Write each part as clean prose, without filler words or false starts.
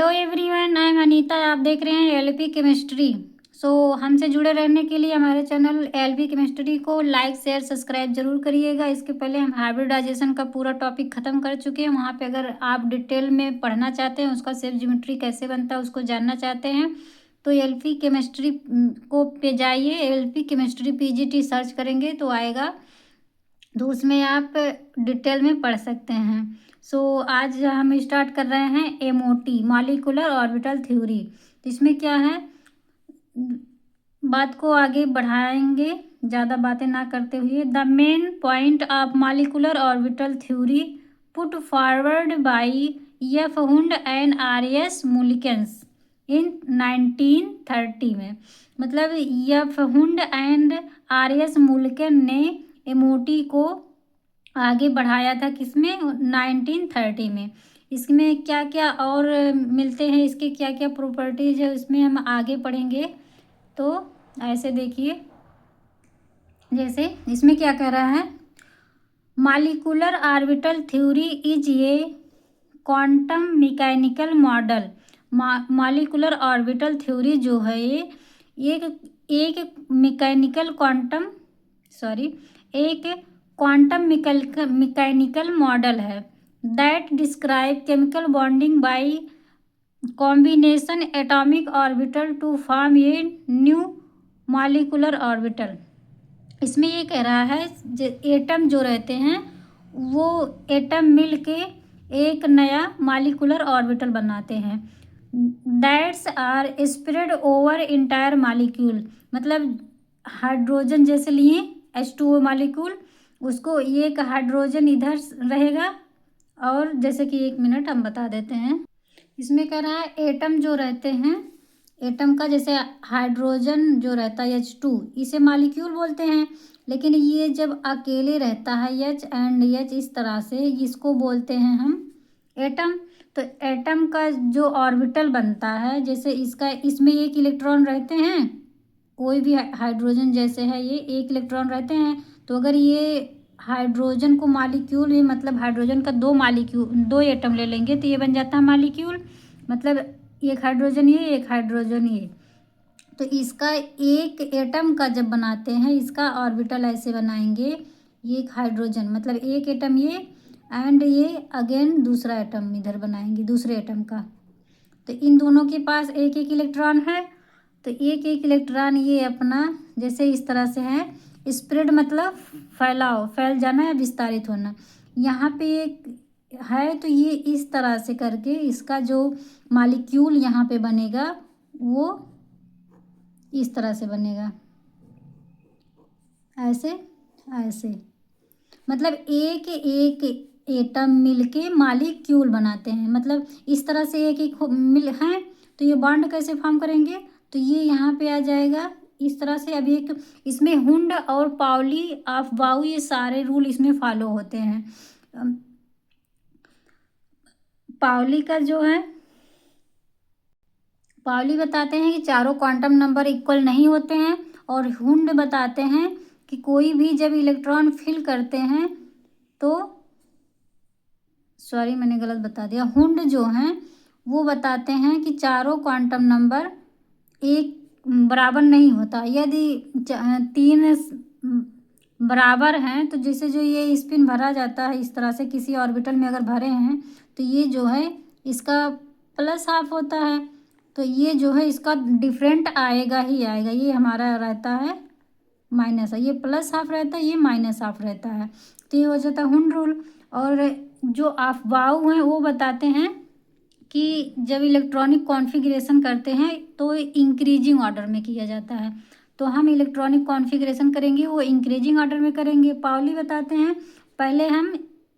Hello everyone, I am Anita. आप देख रहे हैं एलपी केमिस्ट्री। हमसे जुड़े रहने के लिए हमारे चैनल एलपी केमिस्ट्री को लाइक शेयर सब्सक्राइब जरूर करिएगा। इसके पहले हम हाइब्रिडाइजेशन का पूरा टॉपिक ख़त्म कर चुके हैं। वहाँ पे अगर आप डिटेल में पढ़ना चाहते हैं, उसका सेफ ज्योमेट्री कैसे बनता है उसको जानना चाहते हैं, तो एलपी केमिस्ट्री को पे जाइए। एलपी केमिस्ट्री पीजीटी सर्च करेंगे तो आएगा, तो उसमें आप डिटेल में पढ़ सकते हैं। आज हम स्टार्ट कर रहे हैं एमओटी, मॉलिक्यूलर ऑर्बिटल थ्योरी। तो इसमें क्या है, बात को आगे बढ़ाएंगे ज़्यादा बातें ना करते हुए। The main point of molecular orbital theory put forward by F Hund and R S Mulliken's in 1930 में। मतलब F Hund and R S Mulliken ने एमओटी को आगे बढ़ाया था, किसमें, 1930 में। इसमें क्या क्या और मिलते हैं, इसके क्या क्या प्रॉपर्टीज है, इसमें हम आगे पढ़ेंगे। तो ऐसे देखिए, जैसे इसमें क्या कह रहा है, molecular orbital theory is a quantum mechanical model. Molecular orbital theory जो है ये एक मैकेनिकल एक क्वांटम मैकेनिकल मॉडल है that describe chemical bonding by combination atomic orbital to form a new molecular orbital. इसमें ये कह रहा है एटम जो रहते हैं वो एटम मिल के एक नया मॉलिक्यूलर ऑर्बिटल बनाते हैं। That's are spread over entire molecule. मतलब हाइड्रोजन जैसे लिए H2O मॉलिक्यूल, उसको एक हाइड्रोजन इधर रहेगा, और जैसे कि 1 मिनट हम बता देते हैं। इसमें कह रहा है एटम जो रहते हैं, एटम का जैसे हाइड्रोजन जो रहता है H2, इसे मॉलिक्यूल बोलते हैं। लेकिन ये जब अकेले रहता है H एंड H इस तरह से, इसको बोलते हैं हम एटम। तो एटम का जो ऑर्बिटल बनता है, जैसे इसमें एक इलेक्ट्रॉन रहते हैं, कोई भी हाइड्रोजन जैसे है ये एक इलेक्ट्रॉन रहते हैं। तो अगर ये हाइड्रोजन को मॉलिक्यूल में, मतलब हाइड्रोजन का दो एटम ले लेंगे तो ये बन जाता है मॉलिक्यूल। मतलब एक हाइड्रोजन ये, एक हाइड्रोजन ये। तो इसका एक एटम का जब बनाते हैं, इसका ऑर्बिटल ऐसे बनाएंगे, ये एक हाइड्रोजन, मतलब एक एटम ये, एंड ये अगेन दूसरा एटम इधर बनाएंगे दूसरे एटम का। तो इन दोनों के पास एक एक इलेक्ट्रॉन है। तो एक एक इलेक्ट्रॉन ये अपना जैसे इस तरह से है, स्प्रेड मतलब फैल जाना या विस्तारित होना। यहाँ पे एक है, तो ये इस तरह से करके इसका जो मॉलिक्यूल यहाँ पे बनेगा वो इस तरह से बनेगा, ऐसे ऐसे। मतलब एक एक एटम मिलके मॉलिक्यूल बनाते हैं। मतलब इस तरह से एक एक मिल हैं, तो ये बॉन्ड कैसे फॉर्म करेंगे, तो ये यहाँ पे आ जाएगा इस तरह से। अब एक इसमें हुंड और पाउली ऑफ बाउ, ये सारे रूल इसमें फॉलो होते हैं। पाउली का जो है, पाउली बताते हैं कि चारों क्वांटम नंबर इक्वल नहीं होते हैं, और हुंड बताते हैं कि कोई भी जब इलेक्ट्रॉन फिल करते हैं तो, सॉरी मैंने गलत बता दिया, हुंड जो हैं वो बताते हैं कि चारों क्वांटम नंबर एक बराबर नहीं होता। यदि 3 बराबर हैं, तो जैसे जो ये स्पिन भरा जाता है इस तरह से, किसी ऑर्बिटल में अगर भरे हैं तो ये जो है इसका प्लस हाफ होता है, तो ये जो है इसका डिफरेंट आएगा ही आएगा। ये हमारा रहता है माइनस है, ये प्लस हाफ रहता है, ये माइनस हाफ रहता है। तो ये हो जाता है हुंड रूल। और जो अफवाह हैं वो बताते हैं कि जब इलेक्ट्रॉनिक कॉन्फ़िगरेशन करते हैं तो इंक्रीजिंग ऑर्डर में किया जाता है। तो हम इलेक्ट्रॉनिक कॉन्फ़िगरेशन करेंगे वो इंक्रीजिंग ऑर्डर में करेंगे। पाउली बताते हैं पहले हम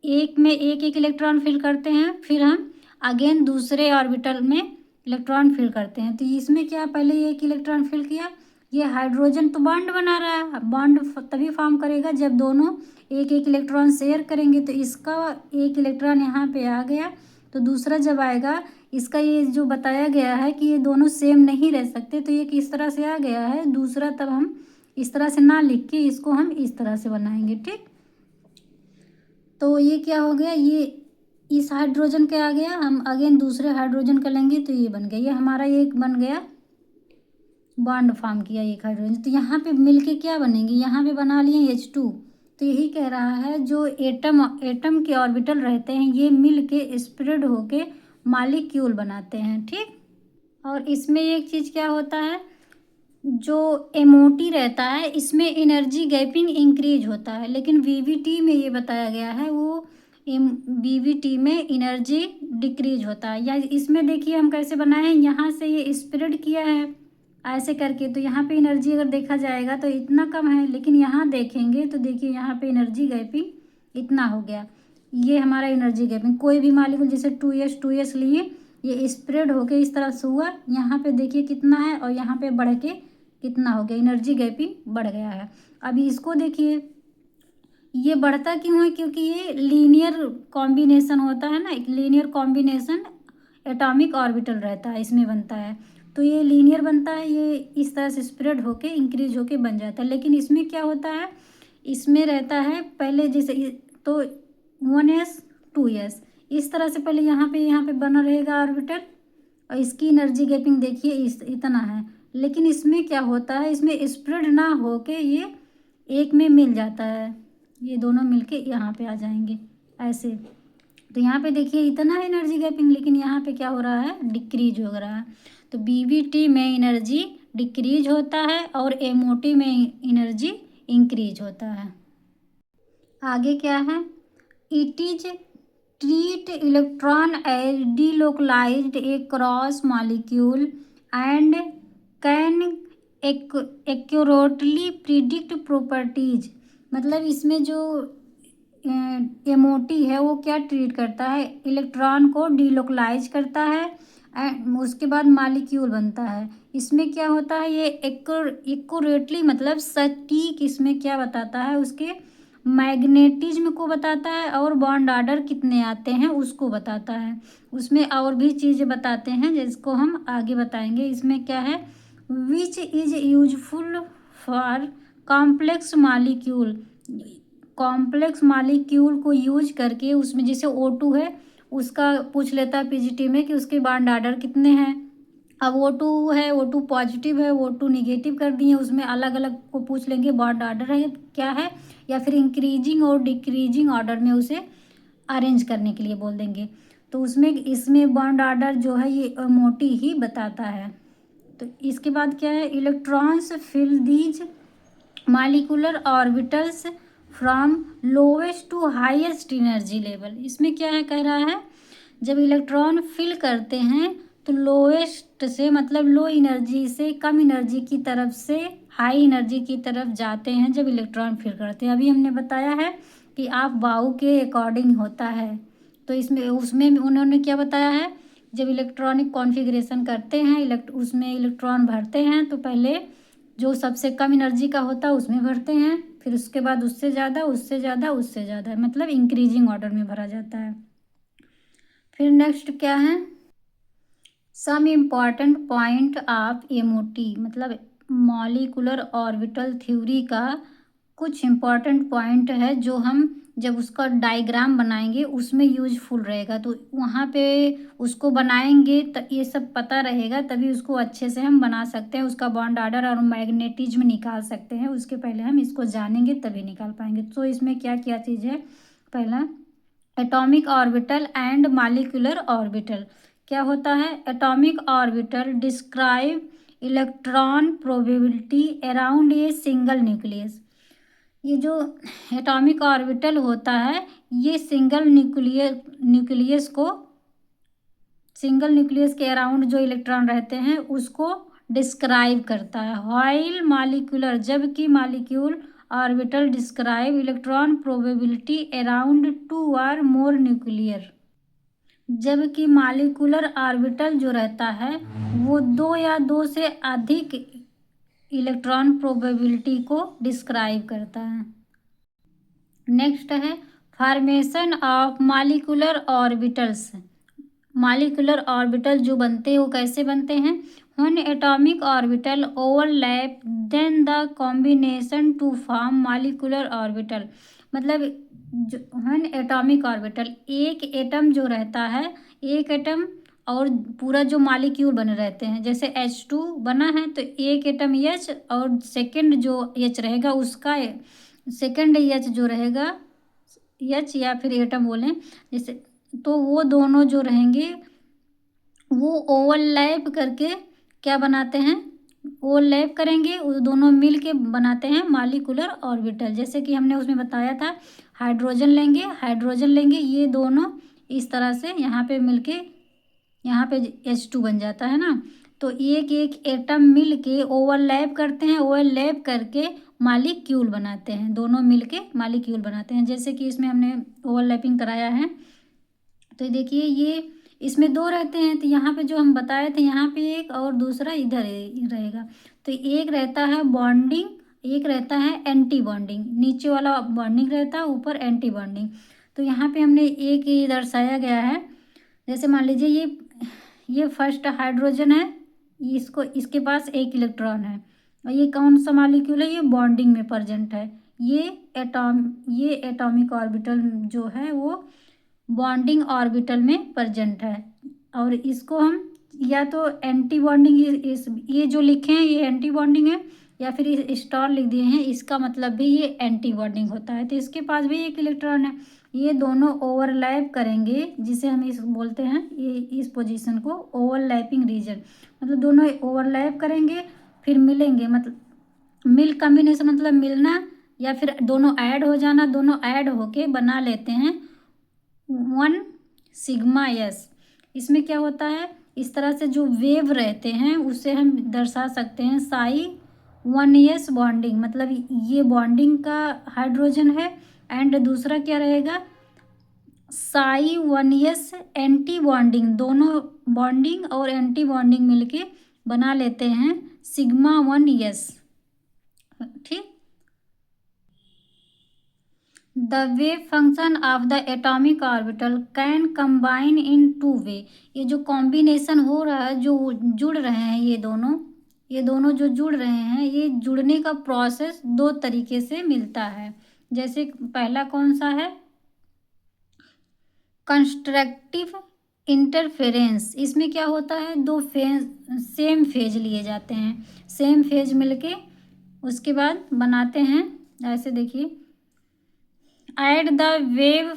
एक में एक एक इलेक्ट्रॉन फिल करते हैं, फिर हम अगेन दूसरे ऑर्बिटल में इलेक्ट्रॉन फिल करते हैं। तो इसमें क्या, पहले एक इलेक्ट्रॉन फिल किया, ये हाइड्रोजन तो बॉन्ड बना रहा है, बॉन्ड तभी फॉर्म करेगा जब दोनों एक एक इलेक्ट्रॉन शेयर करेंगे। तो इसका एक इलेक्ट्रॉन यहाँ पे आ गया, तो दूसरा जब आएगा, इसका ये जो बताया गया है कि ये दोनों सेम नहीं रह सकते, तो ये किस तरह से आ गया है दूसरा, तब हम इस तरह से ना लिख के इसको हम इस तरह से बनाएंगे, ठीक। तो ये क्या हो गया, ये इस हाइड्रोजन के आ गया, हम अगेन दूसरे हाइड्रोजन का लेंगे तो ये बन गया, ये हमारा एक बन गया, बॉन्ड फॉर्म किया एक हाइड्रोजन। तो यहाँ पे मिलके क्या बनेंगे, यहाँ पे बना लिए H2। तो यही कह रहा है जो एटम के ऑर्बिटल रहते हैं ये मिल के स्प्रेड होके मॉलिक्यूल बनाते हैं, ठीक। और इसमें एक चीज़ क्या होता है, जो एमओटी रहता है इसमें एनर्जी गैपिंग इंक्रीज होता है, लेकिन वीवीटी में ये बताया गया है वो वीवीटी में एनर्जी डिक्रीज होता है। या इसमें देखिए हम कैसे बनाए हैं, यहाँ से ये स्प्रेड किया है ऐसे करके, तो यहाँ पे एनर्जी अगर देखा जाएगा तो इतना कम है, लेकिन यहाँ देखेंगे तो देखिए यहाँ पे एनर्जी गैपिंग इतना हो गया। ये हमारा एनर्जी गैपिंग, कोई भी मॉलिक्यूल जैसे 2s लिए ये स्प्रेड होके इस तरह से हुआ, यहाँ पे देखिए कितना है और यहाँ पे बढ़ के कितना हो गया, एनर्जी गैपिंग बढ़ गया है। अभी इसको देखिए, ये बढ़ता क्यों है, क्योंकि ये लीनियर कॉम्बिनेशन होता है ना, एक लीनियर कॉम्बिनेशन एटॉमिक ऑर्बिटल रहता है इसमें बनता है, तो ये लीनियर बनता है, ये इस तरह से स्प्रेड होके इंक्रीज होके बन जाता है। लेकिन इसमें क्या होता है, इसमें रहता है पहले जैसे तो 1s 2s इस तरह से पहले यहाँ पे बना रहेगा ऑर्बिटल, और इसकी एनर्जी गैपिंग देखिए इतना है। लेकिन इसमें क्या होता है, इसमें स्प्रेड ना होके ये एक में मिल जाता है, ये दोनों मिलके यहाँ पे आ जाएंगे ऐसे। तो यहाँ पे देखिए इतना है एनर्जी गैपिंग, लेकिन यहाँ पे क्या हो रहा है, डिक्रीज हो रहा है। तो बीवीटी में एनर्जी डिक्रीज होता है और एमओटी में एनर्जी इंक्रीज होता है। आगे क्या है, it is treat electron as delocalized across molecule and can accurately predict properties. मतलब इसमें जो एमओटी है वो क्या ट्रीट करता है, इलेक्ट्रॉन को डिलोकलाइज करता है एंड उसके बाद मॉलिक्यूल बनता है। इसमें क्या होता है, ये एक्यूरेटली मतलब सटीक इसमें क्या बताता है, उसके मैग्नेटिज्म को बताता है और बॉन्ड ऑर्डर कितने आते हैं उसको बताता है। उसमें और भी चीज़ें बताते हैं जिसको हम आगे बताएंगे। इसमें क्या है, which is useful for complex molecule, complex molecule को यूज करके उसमें जैसे O2 है उसका पूछ लेता है पीजीटी में कि उसके बॉन्ड ऑर्डर कितने हैं। अब O2 है, O2 पॉजिटिव है, O2 निगेटिव कर दिए, उसमें अलग अलग को पूछ लेंगे बॉन्ड ऑर्डर है क्या है, या फिर इंक्रीजिंग और डिक्रीजिंग ऑर्डर में उसे अरेंज करने के लिए बोल देंगे। तो उसमें इसमें बॉन्ड ऑर्डर जो है ये मोटी ही बताता है। तो इसके बाद क्या है, electrons fill these molecular orbitals from lowest to highest energy level. इसमें क्या है, कह रहा है जब इलेक्ट्रॉन फिल करते हैं तो लोवेस्ट से मतलब लो एनर्जी से कम एनर्जी की तरफ से हाई एनर्जी की तरफ जाते हैं जब इलेक्ट्रॉन फिल करते हैं। अभी हमने बताया है कि आप बाउ के अकॉर्डिंग होता है, तो इसमें उसमें उन्होंने क्या बताया है, जब इलेक्ट्रॉनिक कॉन्फ़िगरेशन करते हैं उसमें इलेक्ट्रॉन भरते हैं तो पहले जो सबसे कम एनर्जी का होता है उसमें भरते हैं, फिर उसके बाद उससे ज़्यादा उससे ज़्यादा उससे ज़्यादा, मतलब इंक्रीजिंग ऑर्डर में भरा जाता है। फिर नेक्स्ट क्या है, some important point of MOT, मतलब मॉलिक्यूलर ऑर्बिटल थ्योरी का कुछ इम्पॉर्टेंट पॉइंट है जो हम जब उसका डायग्राम बनाएंगे उसमें यूजफुल रहेगा। तो वहाँ पे उसको बनाएंगे तो ये सब पता रहेगा, तभी उसको अच्छे से हम बना सकते हैं, उसका बॉन्ड ऑर्डर और मैग्नेटिज्म निकाल सकते हैं। उसके पहले हम इसको जानेंगे तभी निकाल पाएंगे। तो इसमें क्या क्या चीज़ है, पहला atomic orbital and molecular orbital. क्या होता है, atomic orbital describe electron probability around a single nucleus. ये जो एटॉमिक ऑर्बिटल होता है ये सिंगल न्यूक्लियस के अराउंड जो इलेक्ट्रॉन रहते हैं उसको डिस्क्राइब करता है। व्हाइल मॉलिक्यूलर, जबकि molecule orbital describe electron probability around 2 और मोर न्यूक्लियर, जबकि मॉलिक्यूलर ऑर्बिटल जो रहता है वो 2 या 2 से अधिक इलेक्ट्रॉन प्रोबेबिलिटी को डिस्क्राइब करता है। नेक्स्ट है formation of molecular orbitals. Molecular orbital जो बनते हैं वो कैसे बनते हैं, when atomic orbital overlap then the combination to form molecular orbital. मतलब जो वन एटॉमिक ऑर्बिटल, एक एटम जो रहता है, एक एटम और पूरा जो मालिक्यूल बने रहते हैं, जैसे H2 बना है तो एक एटम H और सेकंड जो H रहेगा उसका सेकंड H जो रहेगा, H या फिर एटम बोलें जैसे, तो वो दोनों जो रहेंगे वो ओवरलैप करके क्या बनाते हैं, ओवरलैप करेंगे, वो दोनों मिल के बनाते हैं मालिकुलर ऑर्बिटल। जैसे कि हमने उसमें बताया था, हाइड्रोजन लेंगे, हाइड्रोजन लेंगे, ये दोनों इस तरह से यहाँ पे मिलके यहाँ पे H2 बन जाता है ना। तो एक एक एटम मिल के ओवरलैप करते हैं, ओवरलैप करके मालिक्यूल बनाते हैं, दोनों मिल के मालिक्यूल बनाते हैं। जैसे कि इसमें हमने ओवरलैपिंग कराया है, तो देखिए ये इसमें दो रहते हैं, तो यहाँ पे जो हम बताए थे यहाँ पे एक और दूसरा इधर रहेगा। तो एक रहता है बॉन्डिंग, एक रहता है एंटी बॉन्डिंग, नीचे वाला बॉन्डिंग रहता है, ऊपर एंटी बॉन्डिंग। तो यहाँ पे हमने एक ही दर्शाया गया है। जैसे मान लीजिए ये फर्स्ट हाइड्रोजन है, इसको इसके पास एक इलेक्ट्रॉन है, और ये कौन सा मॉलिक्यूल है, ये बॉन्डिंग में प्रेजेंट है। ये एटॉमिक ऑर्बिटल जो है वो बॉन्डिंग ऑर्बिटल में प्रेजेंट है, और इसको हम या तो एंटी बॉन्डिंग, इस ये जो लिखे हैं ये एंटी बॉन्डिंग है, या फिर इस स्टार लिख दिए हैं, इसका मतलब भी ये एंटी बॉन्डिंग होता है। तो इसके पास भी एक इलेक्ट्रॉन है, ये दोनों ओवरलैप करेंगे, जिसे हम इस बोलते हैं, ये इस पोजीशन को ओवरलैपिंग रीजन, मतलब दोनों ओवरलैप करेंगे फिर मिलेंगे, मतलब मिल कॉम्बिनेशन मतलब मिलना, या फिर दोनों ऐड हो जाना, दोनों ऐड होके बना लेते हैं वन सिग्मा एस। इसमें क्या होता है, इस तरह से जो वेव रहते हैं उसे हम दर्शा सकते हैं साई 1s बॉन्डिंग, मतलब ये बॉन्डिंग का हाइड्रोजन है, एंड दूसरा क्या रहेगा, साई 1s एंटी बॉन्डिंग, दोनों बॉन्डिंग और एंटी बॉन्डिंग मिलके बना लेते हैं सिग्मा 1s। ठीक। The wave function of the atomic orbital can combine in two way. ये जो कॉम्बिनेशन हो रहा है, जो जुड़ रहे हैं ये दोनों जो जुड़ रहे हैं, ये जुड़ने का प्रोसेस दो तरीके से मिलता है। जैसे पहला कौन सा है, कंस्ट्रक्टिव इंटरफेरेंस। इसमें क्या होता है, दो फेज सेम फेज लिए जाते हैं, सेम फेज मिलके उसके बाद बनाते हैं। ऐसे देखिए, at the wave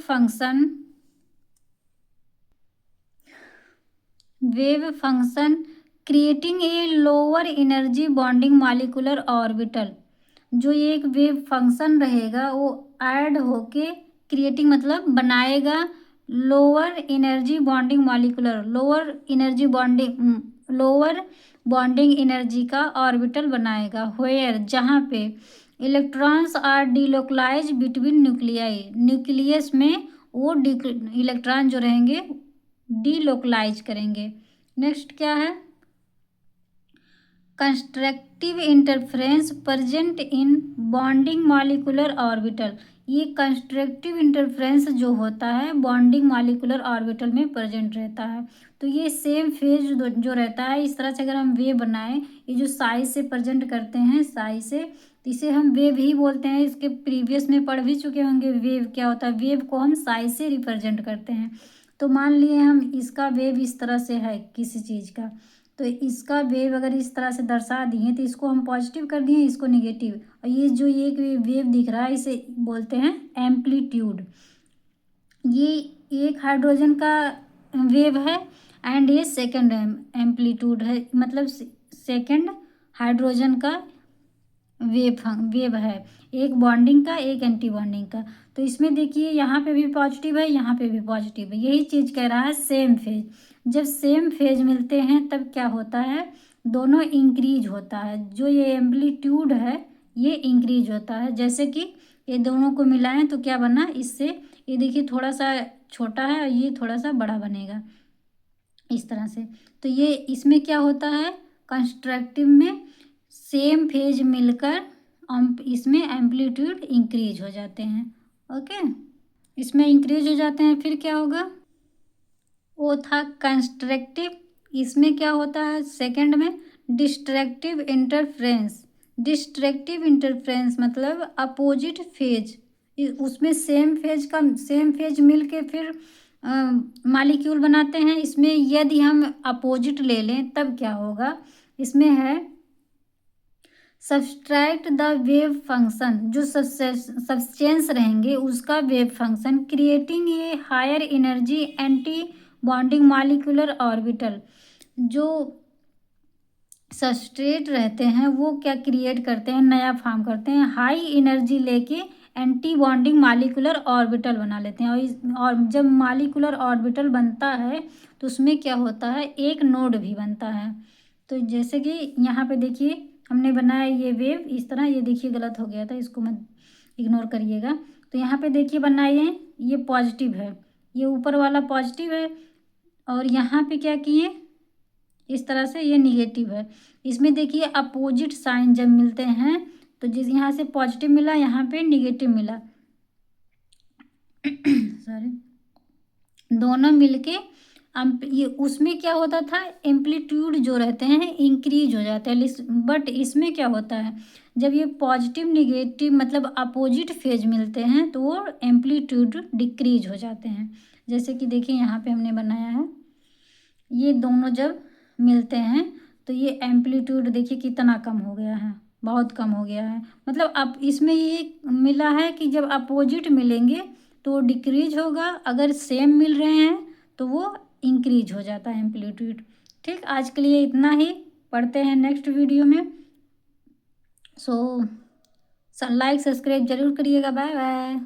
function creating a lower energy bonding molecular orbital. जो ये एक वेव फंक्शन रहेगा वो ऐड होके क्रिएटिंग मतलब बनाएगा lower energy bonding molecular, lower bonding energy का ऑर्बिटल बनाएगा, वेयर जहाँ पे electrons are delocalize between nuclei, nucleus में वो इलेक्ट्रॉन जो रहेंगे डिलोकलाइज करेंगे। नेक्स्ट क्या है, constructive interference present in bonding molecular orbital. ये कंस्ट्रक्टिव इंटरफेरेंस जो होता है बॉन्डिंग मॉलिक्यूलर ऑर्बिटल में प्रेजेंट रहता है। तो ये सेम फेज जो रहता है, इस तरह से अगर हम वेव बनाएं, ये जो साइज से प्रेजेंट करते हैं साइज से, तो इसे हम वेव ही बोलते हैं। इसके प्रीवियस में पढ़ भी चुके होंगे वेव क्या होता है, वेव को हम साइज से रिप्रेजेंट करते हैं। तो मान लिए हम इसका वेव इस तरह से है किसी चीज़ का, तो इसका वेव अगर इस तरह से दर्शा दिए तो इसको हम पॉजिटिव कर दिए, इसको नेगेटिव, और ये जो एक वेव दिख रहा है इसे बोलते हैं एम्पलीट्यूड। ये एक हाइड्रोजन का वेव है, एंड ये सेकंड एम्पलीट्यूड है, मतलब सेकंड हाइड्रोजन का वेव है, एक बॉन्डिंग का एक एंटी बॉन्डिंग का। तो इसमें देखिए यहाँ पे भी पॉजिटिव है, यहाँ पे भी पॉजिटिव है, यही चीज़ कह रहा है सेम फेज। जब सेम फेज मिलते हैं तब क्या होता है, दोनों इंक्रीज होता है, जो ये एम्पलीट्यूड है ये इंक्रीज होता है। जैसे कि ये दोनों को मिलाएं तो क्या बना, इससे ये देखिए थोड़ा सा छोटा है और ये थोड़ा सा बड़ा बनेगा इस तरह से। तो ये इसमें क्या होता है, कंस्ट्रक्टिव में सेम फेज मिलकर इसमें एम्पलीट्यूड इंक्रीज हो जाते हैं। ओके, इसमें इंक्रीज हो जाते हैं, फिर क्या होगा, वो था कंस्ट्रक्टिव। इसमें क्या होता है सेकंड में, डिस्ट्रक्टिव इंटरफ्रेंस। डिस्ट्रक्टिव इंटरफ्रेंस मतलब अपोजिट फेज उसमें सेम फेज मिल के फिर मालिक्यूल बनाते हैं। इसमें यदि हम अपोजिट ले लें तब क्या होगा, इसमें है सब्सट्रैक्ट द वेव फंक्शन, जो सब्सटेंस रहेंगे उसका wave function, creating a higher energy anti bonding molecular orbital. जो सबस्ट्रेट रहते हैं वो क्या क्रिएट करते हैं, नया फॉर्म करते हैं, हाई एनर्जी लेके एंटी बॉन्डिंग मॉलिक्यूलर ऑर्बिटल बना लेते हैं। और जब मॉलिक्यूलर ऑर्बिटल बनता है तो उसमें क्या होता है, एक नोड भी बनता है। तो जैसे कि यहाँ पे देखिए हमने बनाया ये वेव इस तरह, ये देखिए गलत हो गया था, इसको मत इग्नोर करिएगा। तो यहाँ पे देखिए बनाए ये पॉजिटिव है, ये ऊपर वाला पॉजिटिव है, और यहाँ पे क्या किए इस तरह से ये निगेटिव है। इसमें देखिए अपोजिट साइन जब मिलते हैं तो जिस यहाँ से पॉजिटिव मिला यहाँ पे निगेटिव मिला सॉरी, दोनों मिलके ये उसमें क्या होता था, एम्पलीट्यूड जो रहते हैं इंक्रीज हो जाते हैं। बट इसमें क्या होता है, जब ये पॉजिटिव निगेटिव मतलब अपोजिट फेज मिलते हैं तो वो एम्पलीट्यूड डिक्रीज हो जाते हैं। जैसे कि देखिए यहाँ पे हमने बनाया है, ये दोनों जब मिलते हैं तो ये एम्पलीट्यूड देखिए कितना कम हो गया है, बहुत कम हो गया है। मतलब अब इसमें ये मिला है कि जब अपोजिट मिलेंगे तो डिक्रीज होगा, अगर सेम मिल रहे हैं तो वो इंक्रीज हो जाता है एम्पलीट्यूड। ठीक, आज के लिए इतना ही, पढ़ते हैं नेक्स्ट वीडियो में। सो लाइक सब्सक्राइब जरूर करिएगा। Bye bye.